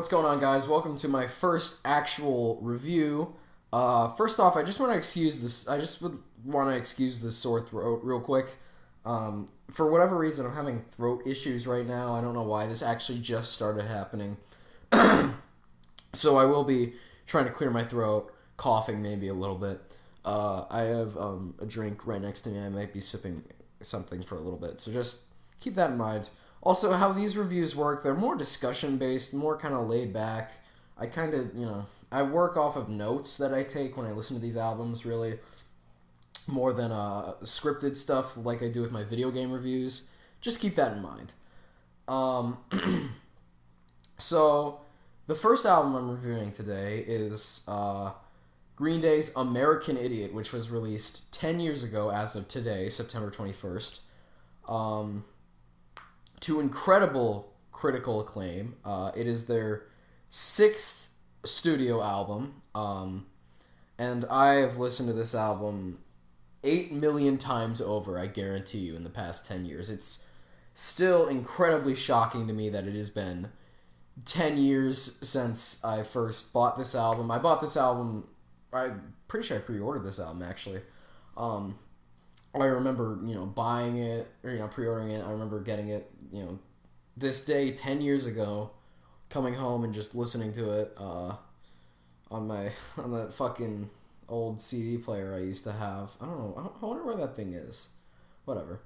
what's going on, guys? Welcome to my first actual review. First off, I just want to excuse this. I just would want to excuse this sore throat real quick. For whatever reason, I'm having throat issues right now. I don't know why. This actually just started happening. So I will be trying to clear my throat, coughing maybe a little bit. I have a drink right next to me. I might be sipping something for a little bit. So just keep that in mind. Also, how these reviews work, they're more discussion-based, more kind of laid back. I kind of, I work off of notes that I take when I listen to these albums, really, more than scripted stuff like I do with my video game reviews. Just keep that in mind. So, the first album I'm reviewing today is Green Day's American Idiot, which was released 10 years ago as of today, September 21st. To incredible critical acclaim. It is their 6th studio album, and I have listened to this album 8 million times over, I guarantee you, in the past 10 years. It's still incredibly shocking to me that it has been 10 years since I first bought this album. I bought this album, I'm pretty sure I pre-ordered this album, actually. I remember, buying it, or, pre-ordering it. I remember getting it, this day 10 years ago, coming home and just listening to it on that fucking old CD player I used to have. I don't know. I wonder where that thing is. Whatever.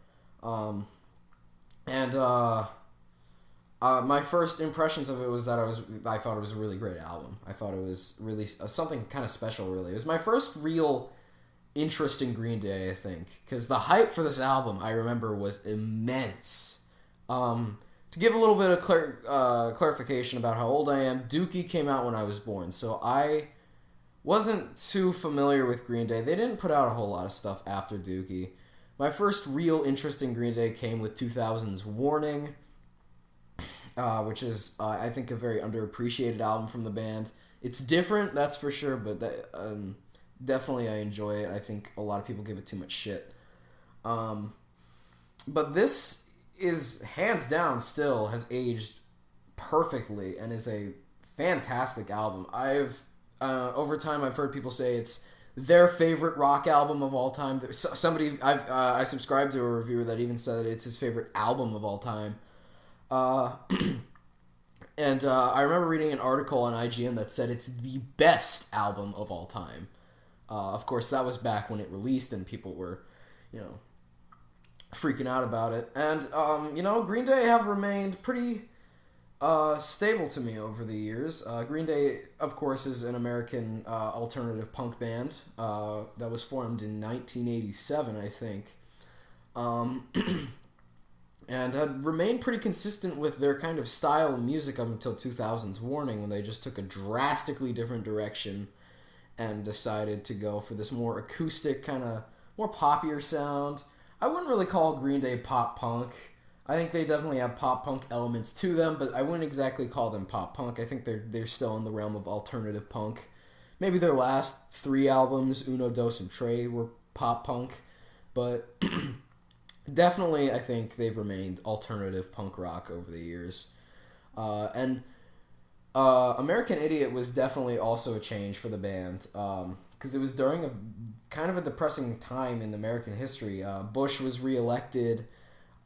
My first impressions of it was that I thought it was a really great album. I thought it was really something kind of special, really. It was my first real interest in Green Day, I think, because the hype for this album, I remember, was immense. To give a little bit of clarification about how old I am, Dookie came out when I was born, so I wasn't too familiar with Green Day. They didn't put out a whole lot of stuff after Dookie. My first real interest in Green Day came with 2000's Warning, which is, I think, a very underappreciated album from the band. It's different, that's for sure, but definitely I enjoy it. I think a lot of people give it too much shit. But this is, hands down, still has aged perfectly and is a fantastic album. Over time, I've heard people say it's their favorite rock album of all time. I subscribed to a reviewer that even said it's his favorite album of all time. And I remember reading an article on IGN that said it's the best album of all time. Of course, that was back when it released and people were, freaking out about it. And, Green Day have remained pretty stable to me over the years. Green Day, of course, is an American alternative punk band that was formed in 1987, I think. And had remained pretty consistent with their kind of style of music up until 2000's Warning, when they just took a drastically different direction and decided to go for this more acoustic, kind of more poppier sound. I wouldn't really call Green Day pop punk. I think they definitely have pop punk elements to them, but I wouldn't exactly call them pop punk. I think they're still in the realm of alternative punk. Maybe their last 3 albums, Uno, Dos, and Tre, were pop punk, but definitely I think they've remained alternative punk rock over the years. American Idiot was definitely also a change for the band, because it was during a kind of a depressing time in American history. Bush was reelected,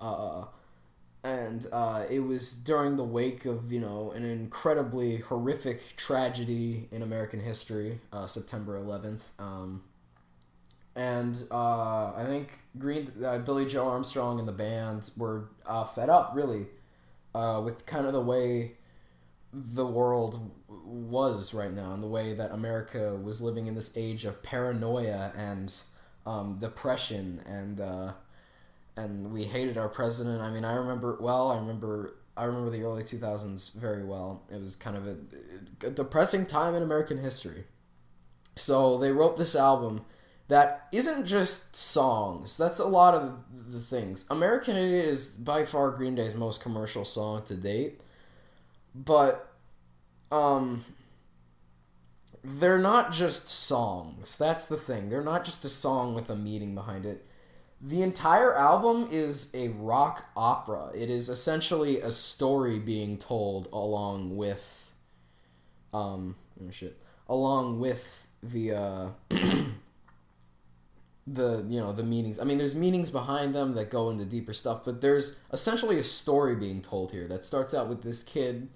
and it was during the wake of, an incredibly horrific tragedy in American history, September 11th. I think Billy Joe Armstrong and the band were fed up, really, with kind of the way the world was right now, and the way that America was living in this age of paranoia and depression, and we hated our president. I mean, I remember the early 2000s very well. It was kind of a depressing time in American history. So they wrote this album that isn't just songs. That's a lot of the things. American Idiot is by far Green Day's most commercial song to date. But, they're not just songs. That's the thing. They're not just a song with a meaning behind it. The entire album is a rock opera. It is essentially a story being told along with Oh shit. Along with the meanings. I mean, there's meanings behind them that go into deeper stuff, but there's essentially a story being told here that starts out with this kid,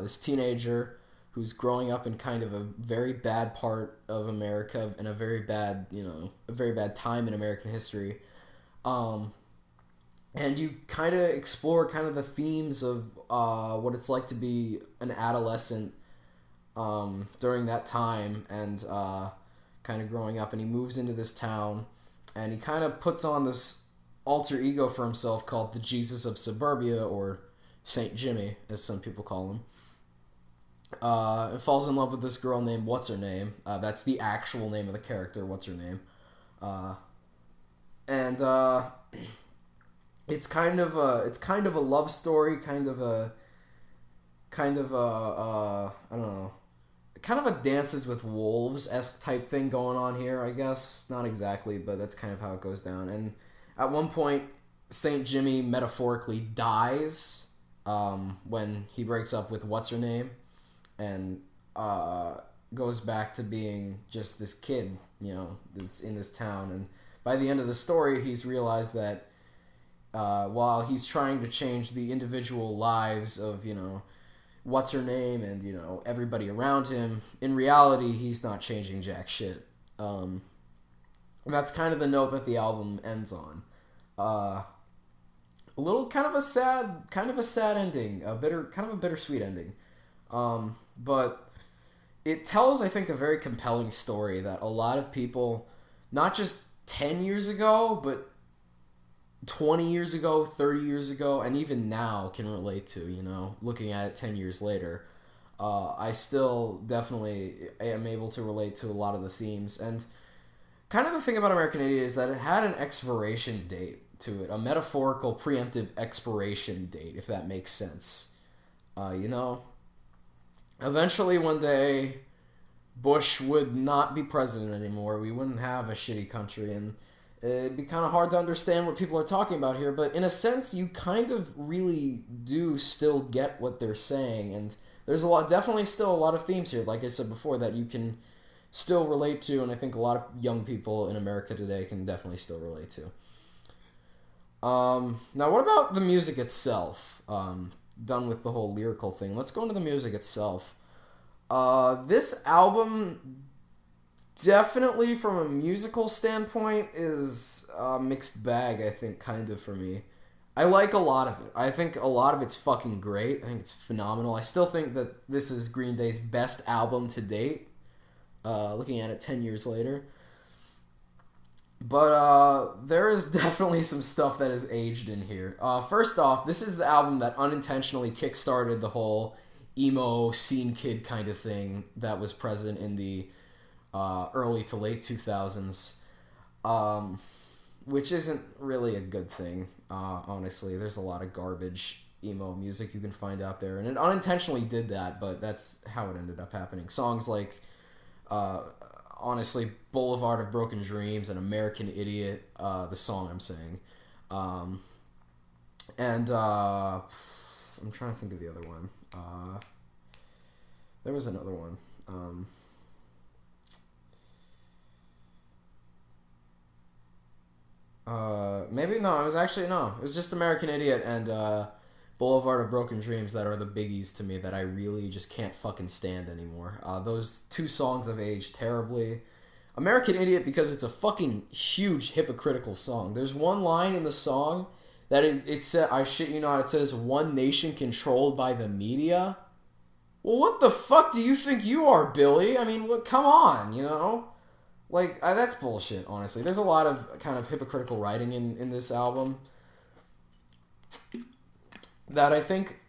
this teenager who's growing up in kind of a very bad part of America and a very bad, a very bad time in American history. And you kind of explore kind of the themes of what it's like to be an adolescent during that time, and kind of growing up, and he moves into this town, and he kind of puts on this alter ego for himself called the Jesus of Suburbia, or Saint Jimmy, as some people call him. And falls in love with this girl named Watsername. That's the actual name of the character, Watsername. And it's kind of a love story, kind of a I don't know, kind of a Dances with Wolves-esque type thing going on here, I guess. Not exactly, but that's kind of how it goes down. And at one point, Saint Jimmy metaphorically dies when he breaks up with What's-Her-Name and goes back to being just this kid, that's in this town. And by the end of the story, he's realized that while he's trying to change the individual lives of, what's her name and everybody around him, in reality he's not changing jack shit. And that's kind of the note that the album ends on. A little kind of a sad ending, a bittersweet ending. But it tells, I think, a very compelling story that a lot of people, not just 10 years ago, but 20 years ago, 30 years ago, and even now can relate to, looking at it 10 years later. I still definitely am able to relate to a lot of the themes. And kind of the thing about American Idiot is that it had an expiration date to it, a metaphorical preemptive expiration date, if that makes sense. Eventually one day, Bush would not be president anymore. We wouldn't have a shitty country, and it'd be kind of hard to understand what people are talking about here, but in a sense, you kind of really do still get what they're saying, and there's definitely still a lot of themes here, like I said before, that you can still relate to, and I think a lot of young people in America today can definitely still relate to. Now, what about the music itself? Done with the whole lyrical thing. Let's go into the music itself. This album, definitely from a musical standpoint, is a mixed bag, I think, kind of, for me. I like a lot of it. I think a lot of it's fucking great. I think it's phenomenal. I still think that this is Green Day's best album to date, looking at it 10 years later. But there is definitely some stuff that is aged in here. First off, this is the album that unintentionally kickstarted the whole emo scene kid kind of thing that was present in the early to late 2000s, which isn't really a good thing, honestly. There's a lot of garbage emo music you can find out there, and it unintentionally did that, but that's how it ended up happening. Songs like, honestly, Boulevard of Broken Dreams and American Idiot, the song I'm saying, and I'm trying to think of the other one. There was another one. Maybe no. It was just American Idiot and Boulevard of Broken Dreams that are the biggies to me that I really just can't fucking stand anymore. Those two songs have aged terribly. American Idiot because it's a fucking huge hypocritical song. There's one line in the song that I shit you not, it says, "One nation controlled by the media." Well, what the fuck do you think you are, Billy? I mean, come on, Like, that's bullshit, honestly. There's a lot of kind of hypocritical writing in this album that I think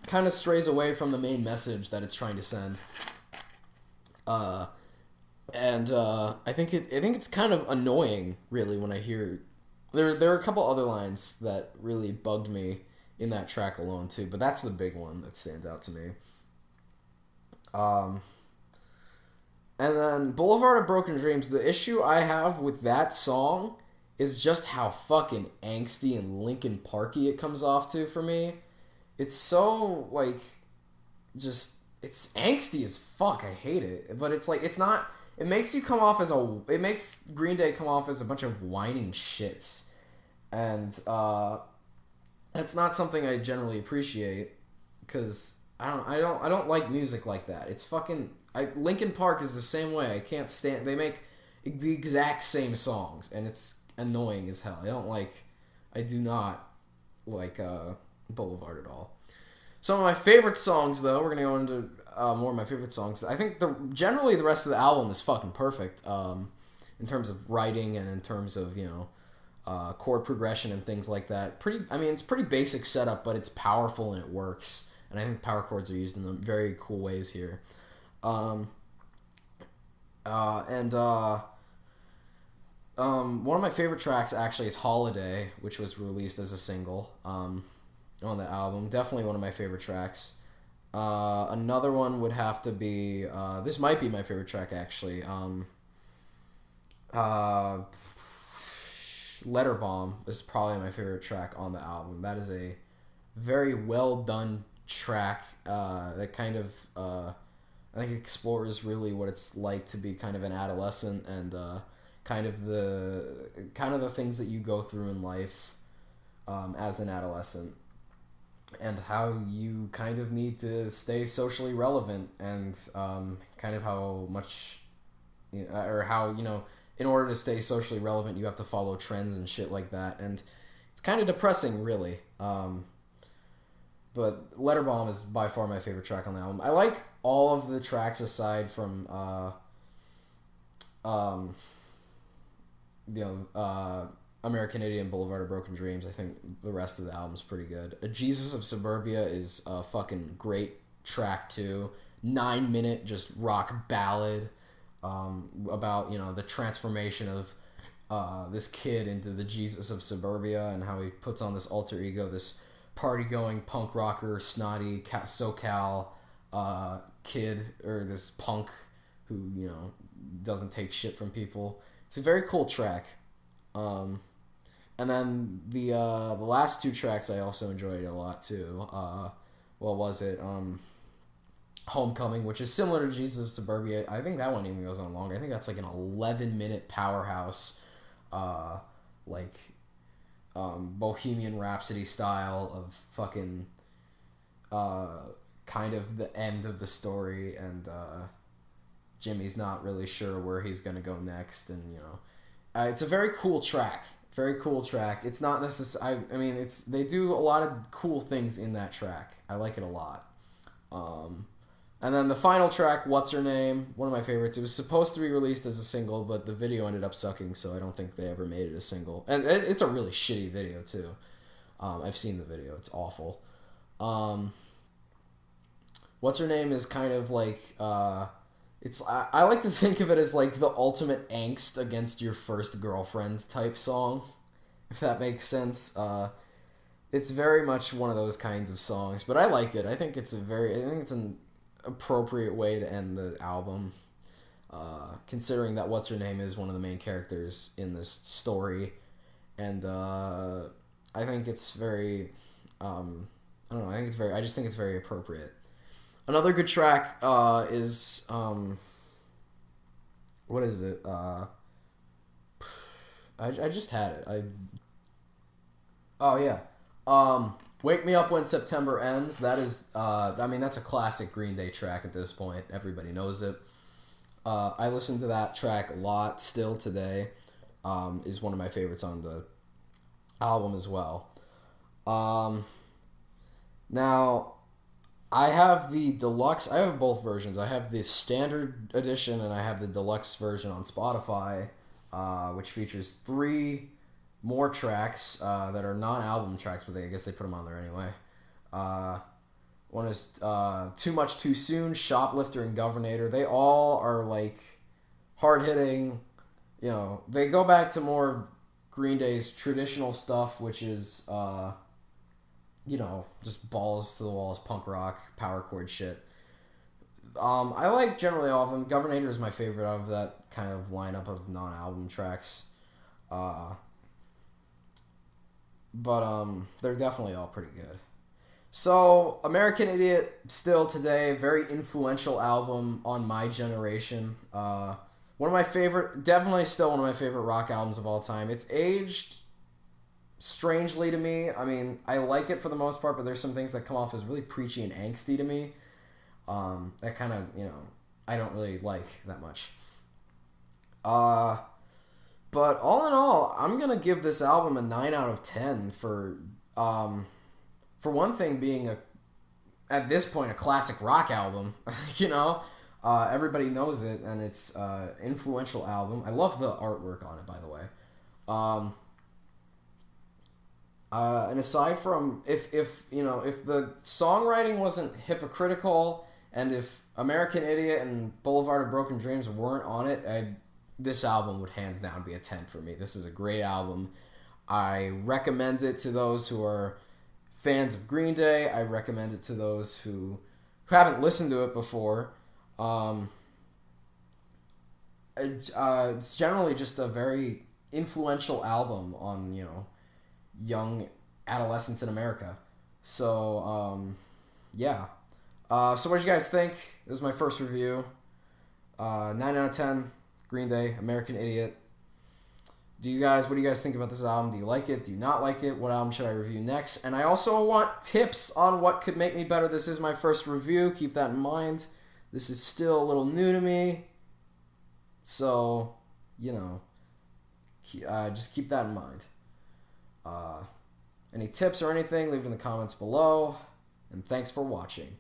kind of strays away from the main message that it's trying to send. I think it's kind of annoying, really, when I hear... There are a couple other lines that really bugged me in that track alone, too, but that's the big one that stands out to me. And then Boulevard of Broken Dreams, the issue I have with that song is just how fucking angsty and Linkin Parky it comes off to for me. It's so, like, just... it's angsty as fuck. I hate it, but it's like it's not. It makes you come off as a. It makes Green Day come off as a bunch of whining shits, and that's not something I generally appreciate because I don't like music like that. It's fucking. Linkin Park is the same way. I can't stand. They make the exact same songs, and it's annoying as hell. I do not like Boulevard at all. Some of my favorite songs, though, we're gonna go into more of my favorite songs. I think generally the rest of the album is fucking perfect in terms of writing and in terms of chord progression and things like that. It's pretty basic setup, but it's powerful and it works. And I think power chords are used in very cool ways here. One of my favorite tracks actually is Holiday, which was released as a single on the album. Definitely one of my favorite tracks. Another one would have to be this might be my favorite track actually. Letterbomb is probably my favorite track on the album. That is a very well done track that kind of I think explores really what it's like to be kind of an adolescent and kind of the things that you go through in life as an adolescent and how you kind of need to stay socially relevant and kind of how much or how in order to stay socially relevant you have to follow trends and shit like that, and it's kind of depressing really. But Letterbomb is by far my favorite track on the album. I like all of the tracks aside from American Idiot, Boulevard of Broken Dreams. I think the rest of the album's pretty good. Jesus of Suburbia is a fucking great track too. 9-minute just rock ballad about the transformation of this kid into the Jesus of Suburbia and how he puts on this alter ego, this party-going punk rocker, snotty SoCal kid, or this punk who doesn't take shit from people. It's a very cool track. And then the last two tracks I also enjoyed a lot too. What was it? Homecoming, which is similar to Jesus of Suburbia. I think that one even goes on longer. I think that's like an 11-minute powerhouse, Bohemian Rhapsody style of fucking kind of the end of the story, and Jimmy's not really sure where he's gonna go next, and it's a very cool track. Very cool track. It's not necessary. They do a lot of cool things in that track. I like it a lot. And then the final track, Watsername, one of my favorites. It was supposed to be released as a single, but the video ended up sucking, so I don't think they ever made it a single. And it's a really shitty video too. I've seen the video. It's awful. Watsername is kind of like I like to think of it as like the ultimate angst against your first girlfriend type song, if that makes sense. It's very much one of those kinds of songs, but I like it. I think it's an appropriate way to end the album, considering that What's-Her-Name is one of the main characters in this story, and I think it's very, I just think it's very appropriate. Another good track is what is it? I just had it. Oh yeah. Wake Me Up When September Ends. That is, that's a classic Green Day track at this point. Everybody knows it. I listen to that track a lot still today. Is one of my favorites on the album as well. Now, I have the deluxe. I have both versions. I have the standard edition and I have the deluxe version on Spotify, which features 3 more tracks that are non-album tracks, but I guess they put them on there anyway. One is Too Much Too Soon, Shoplifter, and Governator. They all are like hard-hitting. They go back to more Green Day's traditional stuff, which is just balls to the walls, punk rock, power chord shit. I like generally all of them. Governator is my favorite of that kind of lineup of non-album tracks. But they're definitely all pretty good. So, American Idiot, still today, very influential album on my generation. One of my favorite, definitely still one of my favorite rock albums of all time. It's aged strangely to me. I mean, I like it for the most part, but there's some things that come off as really preachy and angsty to me. That kind of, I don't really like that much. But all in all, I'm gonna give this album a 9 out of 10 for one thing being at this point a classic rock album. Everybody knows it, and it's influential album. I love the artwork on it, by the way. And aside from if the songwriting wasn't hypocritical, and if American Idiot and Boulevard of Broken Dreams weren't on it, this album would hands down be a 10 for me. This is a great album. I recommend it to those who are fans of Green Day. I recommend it to those who haven't listened to it before. It's generally just a very influential album on, young adolescents in America. So, yeah. So what did you guys think? This is my first review. 9 out of 10, Green Day, American Idiot. What do you guys think about this album? Do you like it? Do you not like it? What album should I review next? And I also want tips on what could make me better. This is my first review. Keep that in mind. This is still a little new to me. So, just keep that in mind. Any tips or anything, leave it in the comments below. And thanks for watching.